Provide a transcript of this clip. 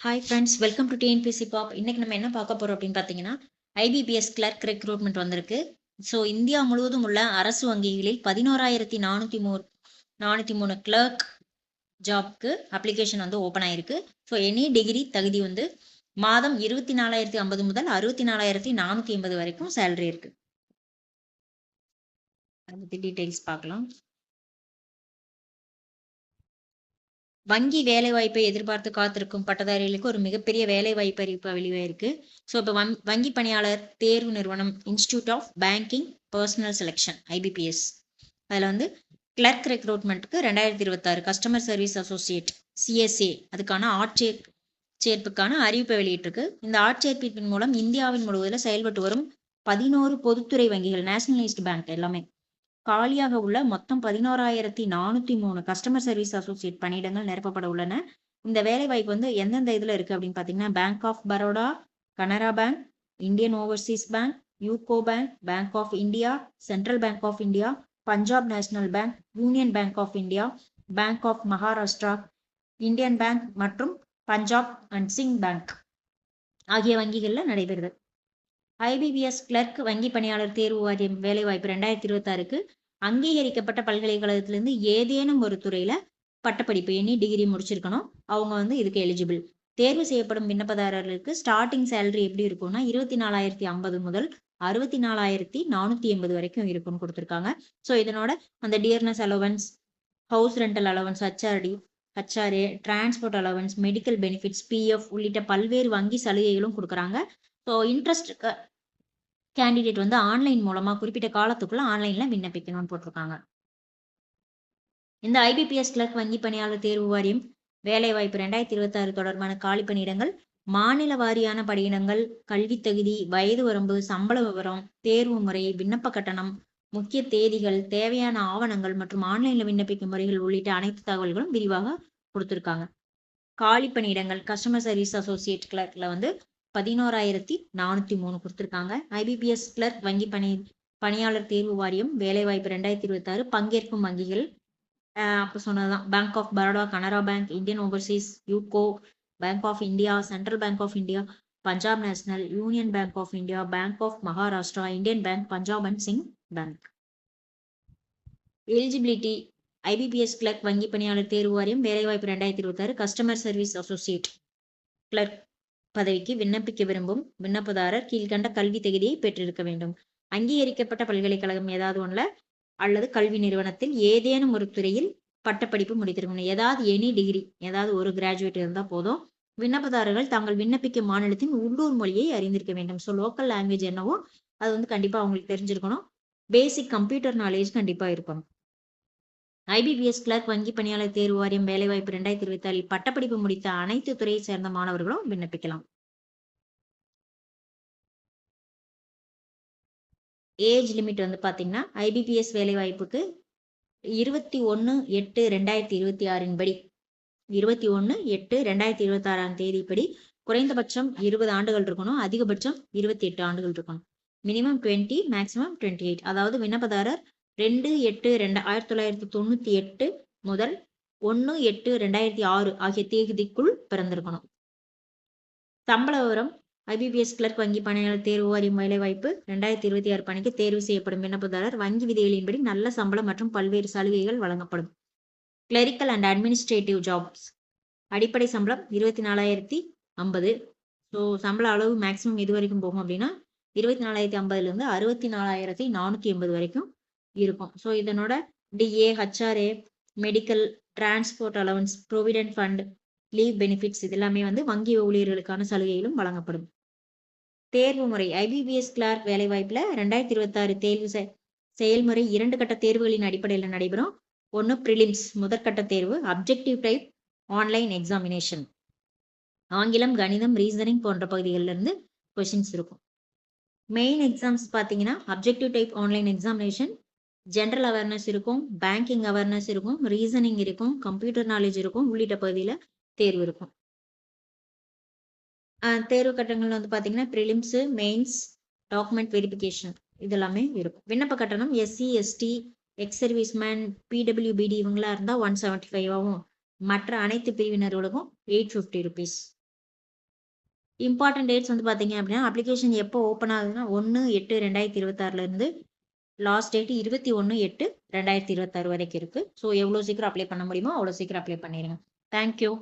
Hi friends, welcome to TNPSC pop. இன்னைக்கு நம்ம என்ன பார்க்க போறோம் அப்படின்னு பார்த்தீங்கன்னா, ஐபிபிஎஸ் கிளர்க் ரெக்ரூட்மெண்ட் வந்திருக்கு. ஸோ இந்தியா முழுவதும் உள்ள அரசு வங்கிகளில் 11,403 கிளர்க் ஜாப்க்கு அப்ளிகேஷன் வந்து ஓப்பன் ஆயிருக்கு. ஸோ எனி டிகிரி தகுதி வந்து மாதம் 24,050 முதல் 64,480 வரைக்கும் சேலரி இருக்கு. அதை பற்றி டீட்டெயில்ஸ் பார்க்கலாம். வங்கி வேலைவாய்ப்பை எதிர்பார்த்து காத்திருக்கும் பட்டதாரிகளுக்கு ஒரு மிகப்பெரிய வேலைவாய்ப்பு அறிவிப்பு வெளியாயிருக்கு. ஸோ இப்போ வங்கி பணியாளர் தேர்வு நிறுவனம் institute of banking personnel selection IBPS அதில் வந்து கிளர்க் ரெக்ரூட்மெண்ட்டுக்கு 2026 கஸ்டமர் சர்வீஸ் அசோசியேட் சிஎஸ்ஏ அதுக்கான ஆட்சேர்ப்புக்கான அறிவிப்பை வெளியிட்டிருக்கு. இந்த ஆட்சேர்ப்பின் மூலம் இந்தியாவின் முழுவதில் செயல்பட்டு வரும் 11 பொதுத்துறை வங்கிகள், நேஷனலைஸ்டு பேங்க் எல்லாமே காலியாக உள்ள மொத்தம் 11,403 கஸ்டமர் சர்வீஸ் அசோசியேட் பணியிடங்கள் நிரப்பப்பட உள்ளன. இந்த வேலை வாய்ப்பு வந்து எந்தெந்த இதுல இருக்கு அப்படின்னு பாத்தீங்கன்னா, bank of Baroda, Canara bank, Indian Overseas bank, UCO bank, bank of India, central bank of India, Punjab national bank, union bank of India, bank of Maharashtra, Indian bank மற்றும் பஞ்சாப் அண்ட் சிங் பேங்க் ஆகிய வங்கிகள்ல நடைபெறுது. ஐபிபிஎஸ் கிளர்க் வங்கி பணியாளர் தேர்வு வாரியம் வேலைவாய்ப்பு 2026க்கு அங்கீகரிக்கப்பட்ட பல்கலைக்கழகத்திலிருந்து ஏதேனும் ஒரு துறையில பட்டப்படிப்பு எனி டிகிரி முடிச்சிருக்கணும். அவங்க வந்து இதுக்கு எலிஜிபிள். தேர்வு செய்யப்படும் விண்ணப்பதாரர்களுக்கு ஸ்டார்டிங் சேலரி எப்படி இருக்கும்னா 24,050 முதல் 64,480 வரைக்கும் இருக்கும்னு கொடுத்துருக்காங்க. ஸோ இதனோட அந்த dearness allowance, house rental allowance, HRA, transport allowance, medical benefits, PF உள்ளிட்ட பல்வேறு வங்கி சலுகைகளும் கொடுக்குறாங்க. ஸோ இன்ட்ரெஸ்ட் கேண்டிடேட் வந்து ஆன்லைன் மூலமா குறிப்பிட்ட காலத்துக்குள்ள ஆன்லைன்ல விண்ணப்பிக்கணும்னு போட்டிருக்காங்க. இந்த ஐபிபிஎஸ் கிளர்க் வங்கி பணியாளர் தேர்வு வாரியம் வேலைவாய்ப்பு 2026 தொடர்பான காலி பணியிடங்கள் மாநில வாரியான பணியிடங்கள், கல்வி தகுதி, வயது வரம்பு, சம்பள விவரம், தேர்வு முறை, விண்ணப்ப கட்டணம், முக்கிய தேதிகள், தேவையான ஆவணங்கள் மற்றும் ஆன்லைன்ல விண்ணப்பிக்கும் முறைகள் உள்ளிட்ட அனைத்து தகவல்களும் விரிவாக கொடுத்திருக்காங்க. காலி பணியிடங்கள் கஸ்டமர் சர்வீஸ் அசோசியேட் கிளர்க்ல வந்து 11,403 கொடுத்திருக்காங்க. ஐபிபிஎஸ் கிளர்க் வங்கி பணியாளர் தேர்வு வாரியம் வேலைவாய்ப்பு 2026 பங்கேற்கும் வங்கிகள் அப்ப சொன்னதுதான் bank of Baroda, Canara bank, Indian Overseas, UCO, bank of India, central bank of India, Punjab national, union bank of India, bank of Maharashtra, Indian bank, Punjab and Sind bank. Eligibility IBPS clerk வங்கி பணியாளர் தேர்வு வாரியம் வேலைவாய்ப்பு 2026 கஸ்டமர் சர்வீஸ் அசோசியேட் கிளர்க் பதவிக்கு விண்ணப்பிக்க விரும்பும் விண்ணப்பதாரர் கீழ்கண்ட கல்வி தகுதியை பெற்றிருக்க வேண்டும். அங்கீகரிக்கப்பட்ட பல்கலைக்கழகம் ஏதாவது ஒன்றுல அல்லது கல்வி நிறுவனத்தில் ஏதேனும் ஒரு துறையில் பட்டப்படிப்பு முடித்திருக்கணும். ஏதாவது எனி டிகிரி, ஏதாவது ஒரு கிராஜுவேட் இருந்தா போதும். விண்ணப்பதாரர்கள் தாங்கள் விண்ணப்பிக்கும் மாநிலத்தின் உள்ளூர் மொழியை அறிந்திருக்க வேண்டும். ஸோ லோக்கல் லாங்குவேஜ் என்னவோ அது வந்து கண்டிப்பா அவங்களுக்கு தெரிஞ்சிருக்கணும். பேசிக் கம்ப்யூட்டர் நாலேஜ் கண்டிப்பா இருக்கணும். ஐபிபிஎஸ் கிளர்க் வங்கி பணியாளர் தேர்வு வாரியம் வேலைவாய்ப்பு 2024 பட்டப்படிப்பு முடித்த அனைத்து துறையை சேர்ந்த மாணவர்களும் விண்ணப்பிக்கலாம். ஏஜ் லிமிட் வந்து பாத்தீங்கன்னா ஐபிபிஎஸ் வேலைவாய்ப்புக்கு 21/8/2026 படி 21/8/2026 தேதிப்படி குறைந்தபட்சம் 20 ஆண்டுகள் இருக்கணும், அதிகபட்சம் 28 ஆண்டுகள் இருக்கணும். Minimum 20, maximum 28. அதாவது விண்ணப்பதாரர் 2/8/1998 முதல் 1/8/2006 ஆகிய தேதிக்குள் பிறந்திருக்கணும். சம்பள விவரம் ஐபிபிஎஸ் கிளர்க் வங்கி பணியாளர் தேர்வு வாரியம் வேலைவாய்ப்பு 2026 பணிக்கு தேர்வு செய்யப்படும் விண்ணப்பதாரர் வங்கி விதிகளின்படி நல்ல சம்பளம் மற்றும் பல்வேறு சலுகைகள் வழங்கப்படும். கிளரிக்கல் அண்ட் அட்மினிஸ்ட்ரேட்டிவ் ஜாப்ஸ் அடிப்படை சம்பளம் 24,050. ஸோ சம்பள அளவு மேக்சிமம் எது வரைக்கும் போகும் அப்படின்னா 24,050 64,480 வரைக்கும் இருக்கும். ஸோ இதனோட DA, HRA, medical, transport allowance, provident fund, leave benefits இது எல்லாமே வந்து வங்கி ஊழியர்களுக்கான சலுகைகளும் வழங்கப்படும். தேர்வு முறை ஐபிபிஎஸ் கிளர்க் வேலைவாய்ப்புல 2026 தேர்வு செயல்முறை 2 கட்ட தேர்வுகளின் அடிப்படையில் நடைபெறும். 1 பிரிலிம்ஸ் முதற்கட்ட தேர்வு, அப்ஜெக்டிவ் டைப் ஆன்லைன் எக்ஸாமினேஷன், ஆங்கிலம், கணிதம், ரீசனிங் போன்ற பகுதிகளில் இருந்து கொஸ்டின்ஸ் இருக்கும். மெயின் எக்ஸாம்ஸ் பார்த்தீங்கன்னா objective type online examination, general awareness இருக்கும், பேங்கிங் அவேர்னஸ் இருக்கும், ரீசனிங் இருக்கும், கம்ப்யூட்டர் நாலேஜ் இருக்கும் உள்ளிட்ட பகுதியில் தேர்வு இருக்கும். தேர்வு கட்டணங்கள் வந்து பார்த்தீங்கன்னா ப்ரிலிம்ஸ், மெயின்ஸ், டாக்குமெண்ட் வெரிஃபிகேஷன் இதெல்லாமே இருக்கும். விண்ணப்ப கட்டணம் SC, ST, ex serviceman, PWBD இவங்களா இருந்தால் 175ஆகவும், மற்ற அனைத்து பிரிவினர்களுக்கும் 850 rupees. இம்பார்ட்டன்ட் டேட்ஸ் வந்து பார்த்தீங்க அப்படின்னா, அப்ளிகேஷன் எப்போ ஓப்பன் ஆகுதுன்னா 1/8/2026 லாஸ்ட் டேட் 21/8/2026 வரைக்கும் இருக்கு. ஸோ எவ்வளோ சீக்கிரம் அப்ளை பண்ண முடியுமோ அவ்வளோ சீக்கிரம் அப்ளை பண்ணிடுங்க. Thank you.